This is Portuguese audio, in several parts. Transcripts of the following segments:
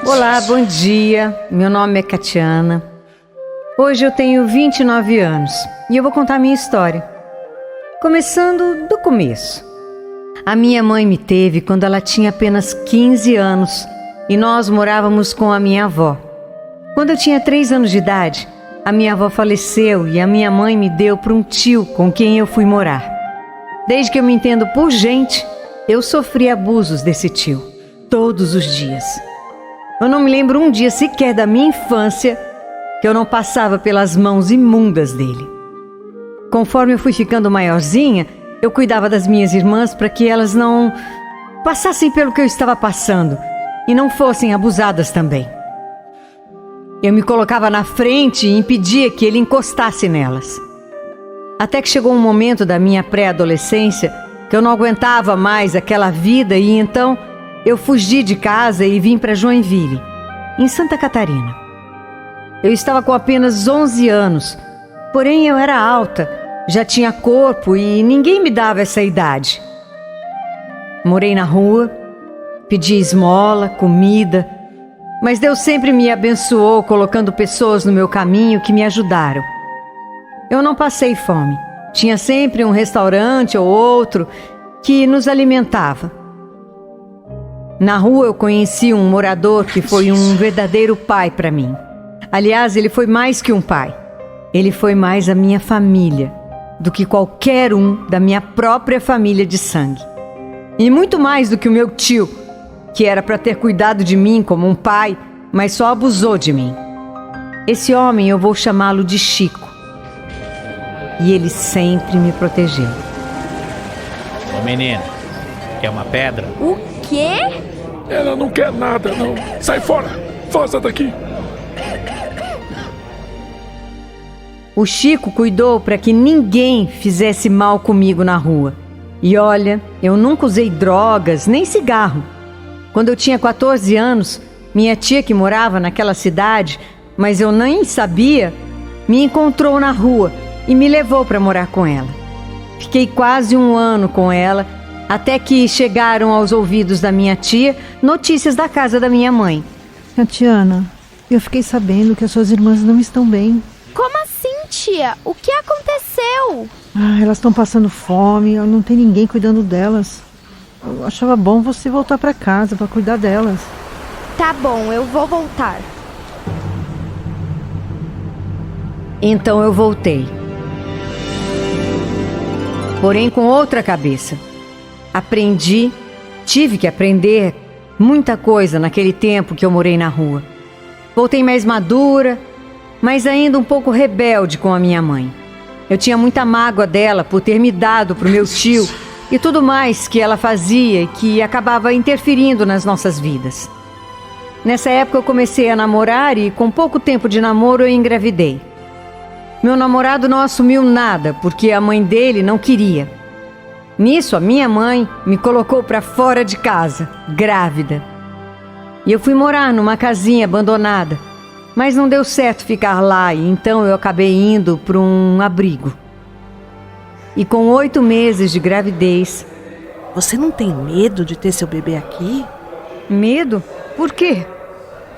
Olá, bom dia. Meu nome é Catiana. Hoje eu tenho 29 anos e eu vou contar a minha história. Começando do começo. A minha mãe me teve quando ela tinha apenas 15 anos e nós morávamos com a minha avó. Quando eu tinha 3 anos de idade, a minha avó faleceu e a minha mãe me deu para um tio com quem eu fui morar. Desde que eu me entendo por gente, eu sofri abusos desse tio, todos os dias. Eu não me lembro um dia sequer da minha infância que eu não passava pelas mãos imundas dele. Conforme eu fui ficando maiorzinha, eu cuidava das minhas irmãs para que elas não passassem pelo que eu estava passando e não fossem abusadas também. Eu me colocava na frente e impedia que ele encostasse nelas. Até que chegou um momento da minha pré-adolescência que eu não aguentava mais aquela vida e então eu fugi de casa e vim para Joinville, em Santa Catarina. Eu estava com apenas 11 anos, porém eu era alta, já tinha corpo e ninguém me dava essa idade. Morei na rua, pedi esmola, comida, mas Deus sempre me abençoou colocando pessoas no meu caminho que me ajudaram. Eu não passei fome, tinha sempre um restaurante ou outro que nos alimentava. Na rua eu conheci um morador que foi um verdadeiro pai para mim. Aliás, ele foi mais que um pai. Ele foi mais a minha família do que qualquer um da minha própria família de sangue. E muito mais do que o meu tio, que era para ter cuidado de mim como um pai, mas só abusou de mim. Esse homem eu vou chamá-lo de Chico. E ele sempre me protegeu. Ô menino, quer uma pedra? O quê? Ela não quer nada, não. Sai fora! Vaza daqui! O Chico cuidou para que ninguém fizesse mal comigo na rua. E olha, eu nunca usei drogas, nem cigarro. Quando eu tinha 14 anos, minha tia que morava naquela cidade, mas eu nem sabia, me encontrou na rua e me levou para morar com ela. Fiquei quase um ano com ela, até que chegaram aos ouvidos da minha tia notícias da casa da minha mãe. Tatiana, eu fiquei sabendo que as suas irmãs não estão bem. Como assim, tia? O que aconteceu? Elas estão passando fome, não tem ninguém cuidando delas. Eu achava bom você voltar para casa para cuidar delas. Tá bom, eu vou voltar. Então eu voltei. Porém com outra cabeça. Tive que aprender muita coisa naquele tempo que eu morei na rua. Voltei mais madura, mas ainda um pouco rebelde com a minha mãe. Eu tinha muita mágoa dela por ter me dado pro meu tio e tudo mais que ela fazia e que acabava interferindo nas nossas vidas. Nessa época eu comecei a namorar e com pouco tempo de namoro eu engravidei. Meu namorado não assumiu nada porque a mãe dele não queria. Nisso, a minha mãe me colocou para fora de casa, grávida. E eu fui morar numa casinha abandonada, mas não deu certo ficar lá e então eu acabei indo para um abrigo. E com 8 meses de gravidez... Você não tem medo de ter seu bebê aqui? Medo? Por quê?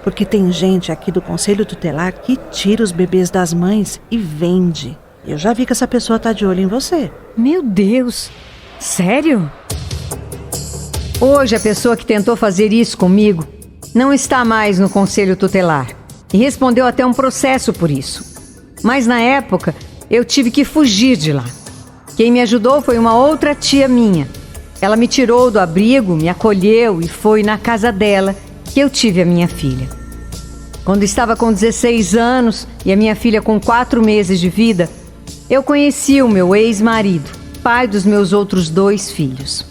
Porque tem gente aqui do Conselho Tutelar que tira os bebês das mães e vende. Eu já vi que essa pessoa tá de olho em você. Meu Deus! Sério? Hoje a pessoa que tentou fazer isso comigo não está mais no Conselho Tutelar e respondeu até um processo por isso. Mas na época eu tive que fugir de lá. Quem me ajudou foi uma outra tia minha. Ela me tirou do abrigo, me acolheu e foi na casa dela que eu tive a minha filha. Quando estava com 16 anos e a minha filha com 4 meses de vida, eu conheci o meu ex-marido, pai dos meus outros 2 filhos.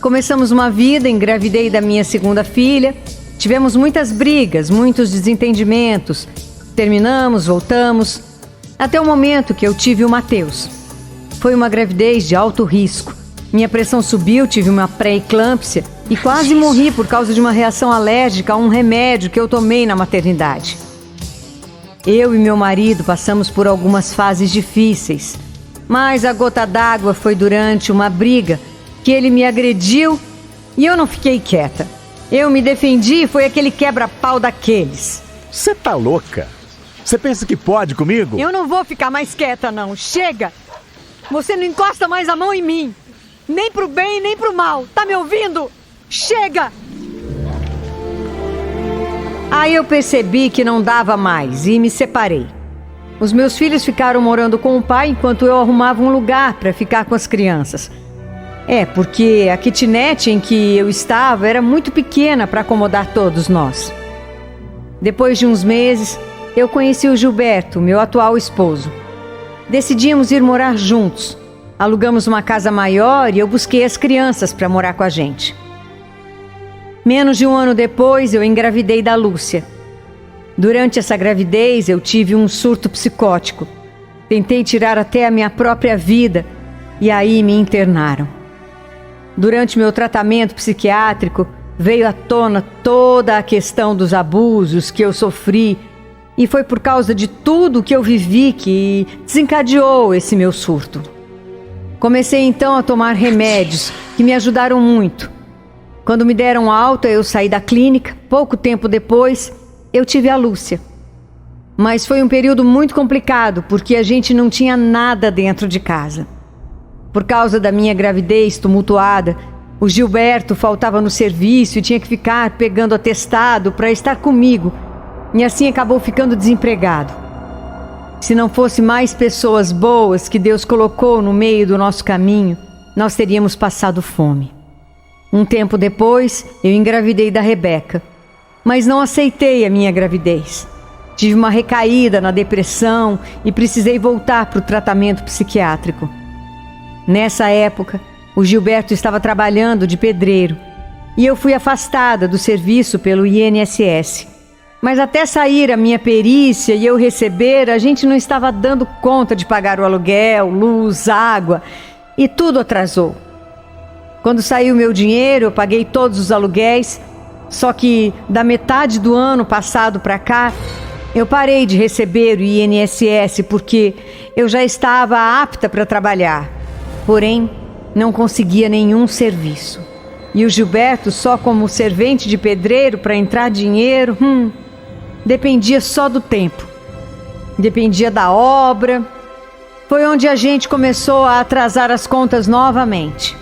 Começamos uma vida, engravidei da minha segunda filha, tivemos muitas brigas, muitos desentendimentos, terminamos, voltamos, até o momento que eu tive o Matheus. Foi uma gravidez de alto risco. Minha pressão subiu, tive uma pré-eclâmpsia e quase morri por causa de uma reação alérgica a um remédio que eu tomei na maternidade. Eu e meu marido passamos por algumas fases difíceis, mas a gota d'água foi durante uma briga que ele me agrediu e eu não fiquei quieta. Eu me defendi e foi aquele quebra-pau daqueles. Você tá louca? Você pensa que pode comigo? Eu não vou ficar mais quieta, não. Chega! Você não encosta mais a mão em mim. Nem pro bem, nem pro mal. Tá me ouvindo? Chega! Aí eu percebi que não dava mais e me separei. Os meus filhos ficaram morando com o pai enquanto eu arrumava um lugar para ficar com as crianças. Porque a kitnet em que eu estava era muito pequena para acomodar todos nós. Depois de uns meses, eu conheci o Gilberto, meu atual esposo. Decidimos ir morar juntos. Alugamos uma casa maior e eu busquei as crianças para morar com a gente. Menos de um ano depois, eu engravidei da Lúcia. Durante essa gravidez, eu tive um surto psicótico. Tentei tirar até a minha própria vida e aí me internaram. Durante meu tratamento psiquiátrico, veio à tona toda a questão dos abusos que eu sofri e foi por causa de tudo que eu vivi que desencadeou esse meu surto. Comecei então a tomar remédios que me ajudaram muito. Quando me deram alta, eu saí da clínica. Pouco tempo depois, eu tive a Lúcia. Mas foi um período muito complicado, porque a gente não tinha nada dentro de casa. Por causa da minha gravidez tumultuada, o Gilberto faltava no serviço e tinha que ficar pegando atestado para estar comigo. E assim acabou ficando desempregado. Se não fosse mais pessoas boas que Deus colocou no meio do nosso caminho, nós teríamos passado fome. Um tempo depois, eu engravidei da Rebeca, mas não aceitei a minha gravidez. Tive uma recaída na depressão e precisei voltar para o tratamento psiquiátrico. Nessa época, o Gilberto estava trabalhando de pedreiro e eu fui afastada do serviço pelo INSS. Mas até sair a minha perícia e eu receber, a gente não estava dando conta de pagar o aluguel, luz, água e tudo atrasou. Quando saiu o meu dinheiro, eu paguei todos os aluguéis, só que da metade do ano passado para cá, eu parei de receber o INSS porque eu já estava apta para trabalhar. Porém, não conseguia nenhum serviço. E o Gilberto, só como servente de pedreiro para entrar dinheiro, dependia só do tempo. Dependia da obra. Foi onde a gente começou a atrasar as contas novamente.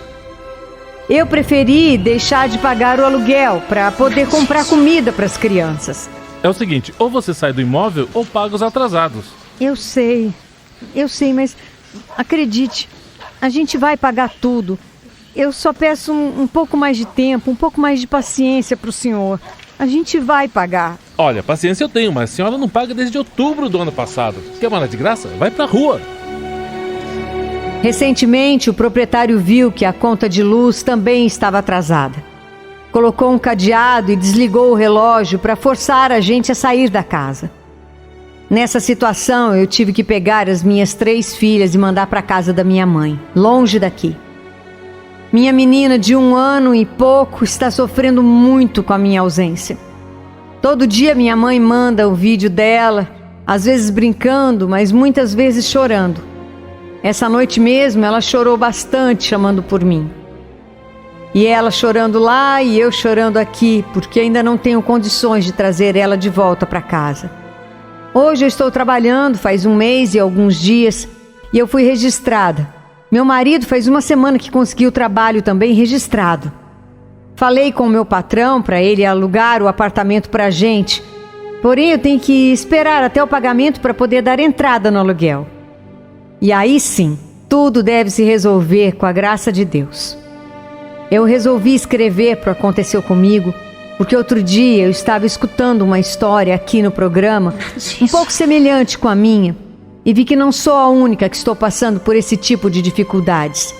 Eu preferi deixar de pagar o aluguel para poder comprar comida para as crianças. É o seguinte, ou você sai do imóvel ou paga os atrasados. Eu sei, mas acredite, a gente vai pagar tudo. Eu só peço um pouco mais de tempo, um pouco mais de paciência para o senhor. A gente vai pagar. Olha, paciência eu tenho, mas a senhora não paga desde outubro do ano passado. Quer morar de graça? Vai pra rua. Recentemente, o proprietário viu que a conta de luz também estava atrasada. Colocou um cadeado e desligou o relógio para forçar a gente a sair da casa. Nessa situação, eu tive que pegar as minhas 3 filhas e mandar para a casa da minha mãe, longe daqui. Minha menina de 1 ano e pouco está sofrendo muito com a minha ausência. Todo dia minha mãe manda o vídeo dela, às vezes brincando, mas muitas vezes chorando. Essa noite mesmo ela chorou bastante chamando por mim. E ela chorando lá e eu chorando aqui, porque ainda não tenho condições de trazer ela de volta para casa. Hoje eu estou trabalhando faz 1 mês e alguns dias e eu fui registrada. Meu marido faz 1 semana que conseguiu trabalho também registrado. Falei com o meu patrão para ele alugar o apartamento para a gente. Porém eu tenho que esperar até o pagamento para poder dar entrada no aluguel. E aí sim, tudo deve se resolver com a graça de Deus. Eu resolvi escrever para o que aconteceu comigo, porque outro dia eu estava escutando uma história aqui no programa, um pouco semelhante com a minha, e vi que não sou a única que estou passando por esse tipo de dificuldades.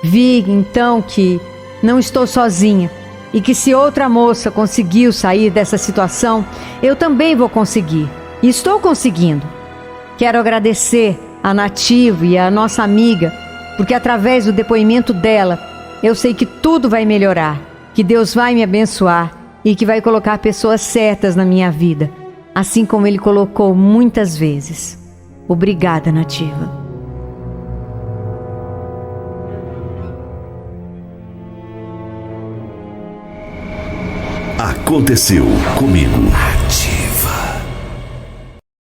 Vi então que não estou sozinha e que se outra moça conseguiu sair dessa situação, eu também vou conseguir. E estou conseguindo. Quero agradecer a Nativo e a nossa amiga, porque através do depoimento dela, eu sei que tudo vai melhorar, que Deus vai me abençoar e que vai colocar pessoas certas na minha vida, assim como Ele colocou muitas vezes. Obrigada, Nativa. Aconteceu comigo.